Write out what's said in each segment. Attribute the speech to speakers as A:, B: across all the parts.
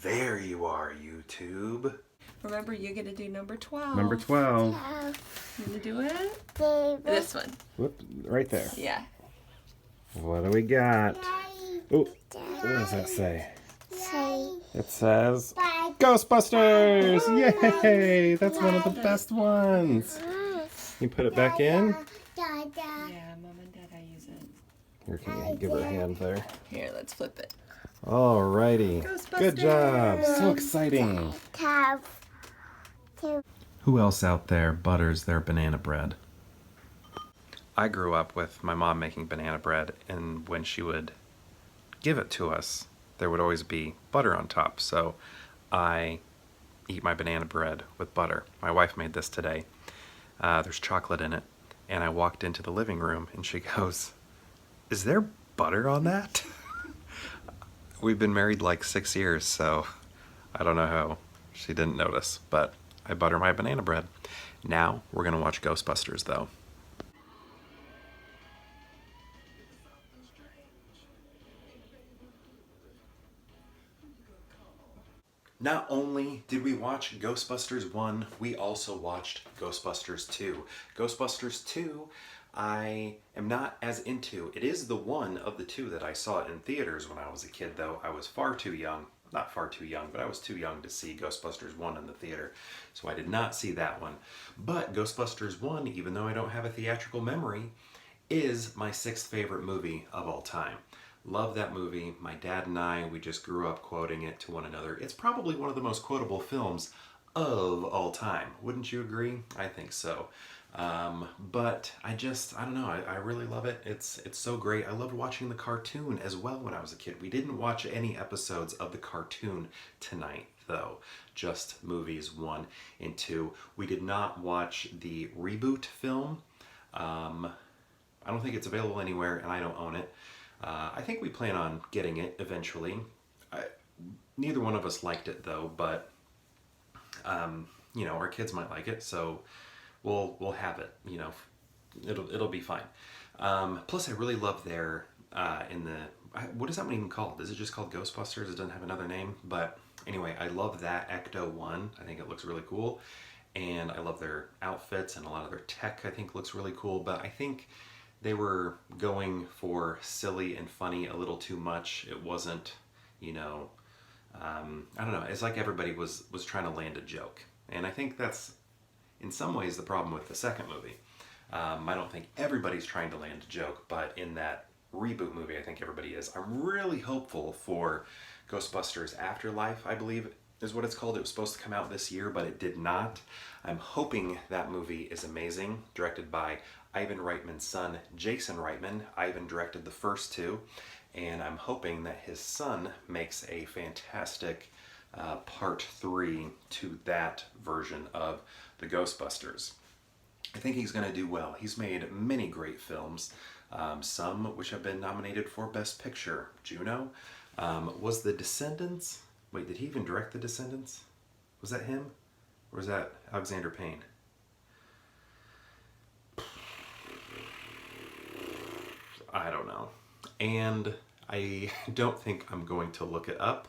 A: There you are, YouTube.
B: Remember, you get to do number 12.
C: Number 12.
B: You gonna do it? This one.
C: Whoop, right there.
B: Yeah.
C: What do we got? Oh, what does that say? It says Ghostbusters! Yay! That's one of the best ones. You put it back in?
B: Yeah, Mom and Dad, use it.
C: Here, can you give her a hand there?
B: Here, let's flip it.
C: Alrighty. Good job. So exciting. Who else out there butters their banana bread?
A: I grew up with my mom making banana bread, and when she would give it to us, there would always be butter on top. So I eat my banana bread with butter. My wife made this today. There's chocolate in it. And I walked into the living room and she goes, "Is there butter on that?" We've been married like 6 years, so I don't know how she didn't notice, but I butter my banana bread. Now we're gonna watch Ghostbusters though. Not only did we watch Ghostbusters 1, we also watched Ghostbusters 2. Ghostbusters 2, I am not as into. It is the one of the two that I saw in theaters when I was a kid, though. I was far too young. Not far too young, but I was too young to see Ghostbusters 1 in the theater, so I did not see that one. But Ghostbusters 1, even though I don't have a theatrical memory, is my 6th favorite movie of all time. Love that movie. My dad and I, we just grew up quoting it to one another. It's probably one of the most quotable films of all time. Wouldn't you agree? I think so. But I don't know. I really love it. It's so great. I loved watching the cartoon as well when I was a kid. We didn't watch any episodes of the cartoon tonight, though. Just movies 1 and 2. We did not watch the reboot film. I don't think it's available anywhere, and I don't own it. I think we plan on getting it eventually. Neither one of us liked it though, but you know, our kids might like it, so we'll have it. You know, it'll be fine. Plus, I really love their what is that one even called? Is it just called Ghostbusters? It doesn't have another name, but anyway, I love that Ecto 1. I think it looks really cool, and I love their outfits, and a lot of their tech I think looks really cool. But I think they were going for silly and funny a little too much. It wasn't, you know, I don't know. It's like everybody was trying to land a joke. And I think that's, in some ways, the problem with the second movie. I don't think everybody's trying to land a joke, but in that reboot movie, I think everybody is. I'm really hopeful for Ghostbusters Afterlife, I believe is what it's called. It was supposed to come out this year, but it did not. I'm hoping that movie is amazing, directed by Ivan Reitman's son, Jason Reitman. Ivan directed the first two, and I'm hoping that his son makes a fantastic part 3 to that version of the Ghostbusters. I think he's going to do well. He's made many great films, some which have been nominated for Best Picture. Juno was The Descendants. Wait, did he even direct The Descendants? Was that him? Or was that Alexander Payne? I don't know. And I don't think I'm going to look it up,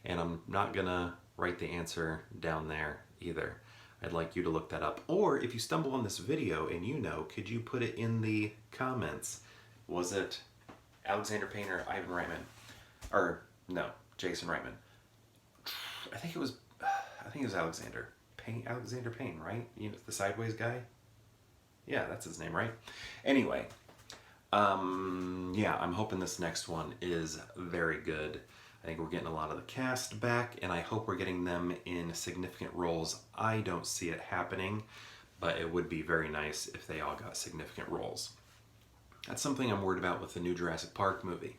A: and I'm not gonna write the answer down there either. I'd like you to look that up. Or if you stumble on this video and you know, could you put it in the comments? Was it Alexander Payne or Ivan Reitman? Or no, Jason Reitman. I think it was Alexander Payne. Alexander Payne, right? You know, the sideways guy. Yeah, that's his name, right? Anyway, yeah, I'm hoping this next one is very good. I think we're getting a lot of the cast back, and I hope we're getting them in significant roles. I don't see it happening, but it would be very nice if they all got significant roles. That's something I'm worried about with the new Jurassic Park movie.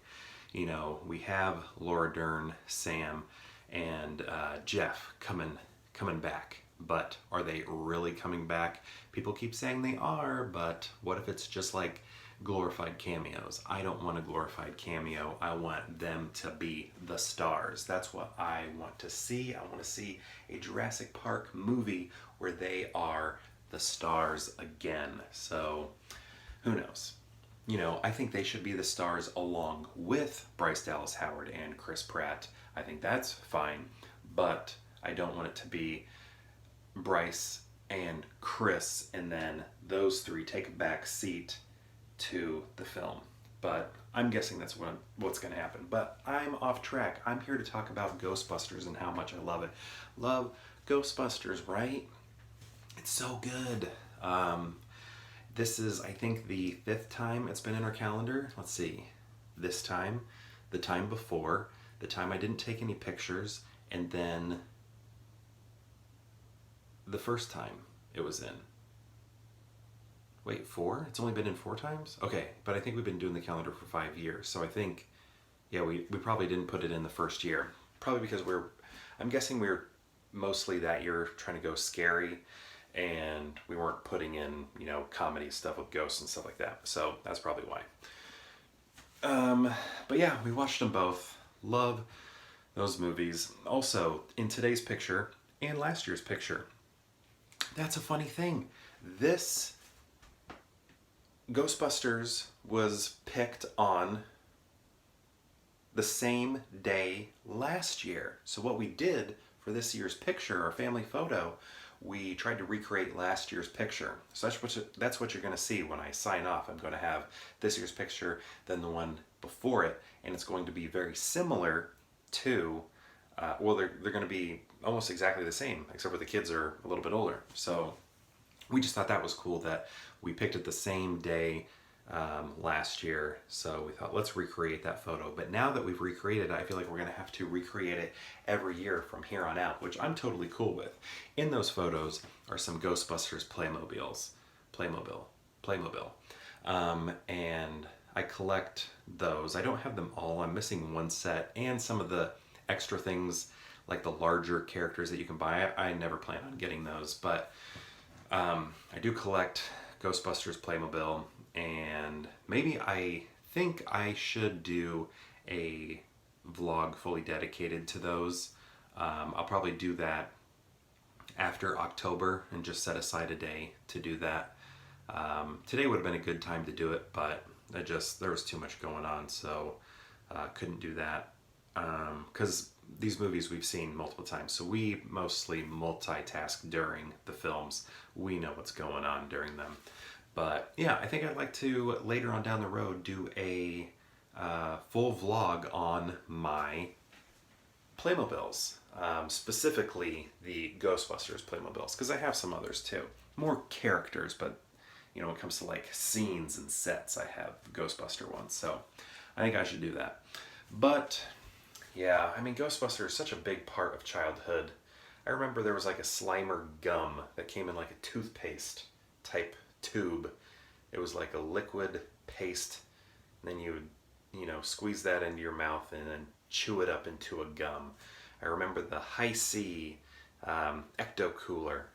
A: You know, we have Laura Dern, Sam, and Jeff coming back, but are they really coming back? People keep saying they are, but what if it's just like glorified cameos? I don't want a glorified cameo. I want them to be the stars. That's what I want to see. I want to see a Jurassic Park movie where they are the stars again. So who knows? You know, I think they should be the stars along with Bryce Dallas Howard and Chris Pratt. I think that's fine. but I don't want it to be Bryce and Chris, and then those three take a back seat to the film. But I'm guessing that's what's going to happen. But I'm off track. I'm here to talk about Ghostbusters and how much I love it. Love Ghostbusters, right? It's so good. This is, I think, the 5th time it's been in our calendar. Let's see. This time, the time before, the time I didn't take any pictures, and then the first time it was in. Wait, 4? It's only been in 4 times? Okay, but I think we've been doing the calendar for 5 years. So I think, yeah, we probably didn't put it in the first year. Probably because I'm guessing we're mostly that year trying to go scary, and we weren't putting in, comedy stuff with ghosts and stuff like that. So that's probably why. But yeah, we watched them both. Love those movies. Also, in today's picture and last year's picture, that's a funny thing. This Ghostbusters was picked on the same day last year. So what we did for this year's picture, our family photo, we tried to recreate last year's picture. So that's what you're going to see when I sign off. I'm going to have this year's picture, then the one before it, and it's going to be very similar to, they're going to be almost exactly the same, except for the kids are a little bit older. So we just thought that was cool that we picked it the same day last year. So we thought, let's recreate that photo. But now that we've recreated it, I feel like we're going to have to recreate it every year from here on out, which I'm totally cool with. In those photos are some Ghostbusters Playmobil. And I collect those. I don't have them all. I'm missing one set, and some of the extra things like the larger characters that you can buy. I never plan on getting those, but I do collect Ghostbusters Playmobil, and maybe I think I should do a vlog fully dedicated to those. I'll probably do that after October and just set aside a day to do that. Today would have been a good time to do it, but there was too much going on, so couldn't do that. Because these movies we've seen multiple times, so we mostly multitask during the films. We know what's going on during them. But yeah, I think I'd like to later on down the road do a full vlog on my Playmobils, specifically the Ghostbusters Playmobiles, because I have some others too. More characters, but when it comes to like scenes and sets, I have Ghostbuster ones, so I think I should do that. But yeah, Ghostbusters is such a big part of childhood. I remember there was like a Slimer gum that came in like a toothpaste type tube. It was like a liquid paste, and then you would, squeeze that into your mouth and then chew it up into a gum. I remember the High C Ecto Cooler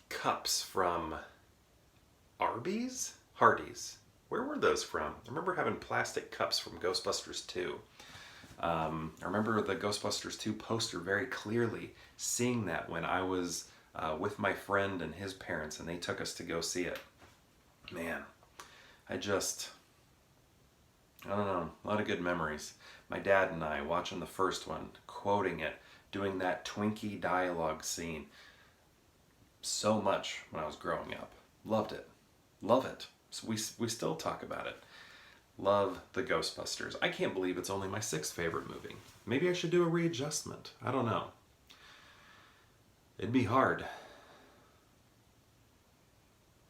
A: cups from Hardee's. Where were those from? I remember having plastic cups from Ghostbusters 2. I remember the Ghostbusters 2 poster very clearly, seeing that when I was with my friend and his parents, and they took us to go see it. Man, I don't know, a lot of good memories. My dad and I watching the first one, quoting it, doing that Twinkie dialogue scene so much when I was growing up. Loved it. Love it. So we still talk about it. Love the Ghostbusters. I can't believe it's only my 6th favorite movie. Maybe I should do a readjustment. I don't know. It'd be hard.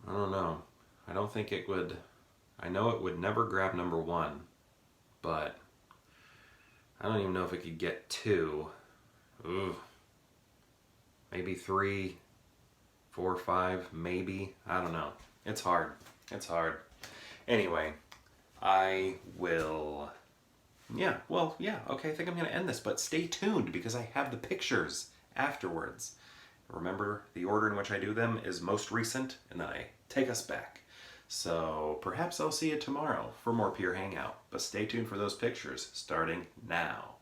A: I don't know. I don't think it would. I know it would never grab number 1, but I don't even know if it could get 2. Ooh. Maybe 3, 4, 5, maybe. I don't know. It's hard. It's hard. Anyway, I will... okay, I think I'm going to end this, but stay tuned because I have the pictures afterwards. Remember, the order in which I do them is most recent, and then I take us back. So perhaps I'll see you tomorrow for more Pure Hangout, but stay tuned for those pictures starting now.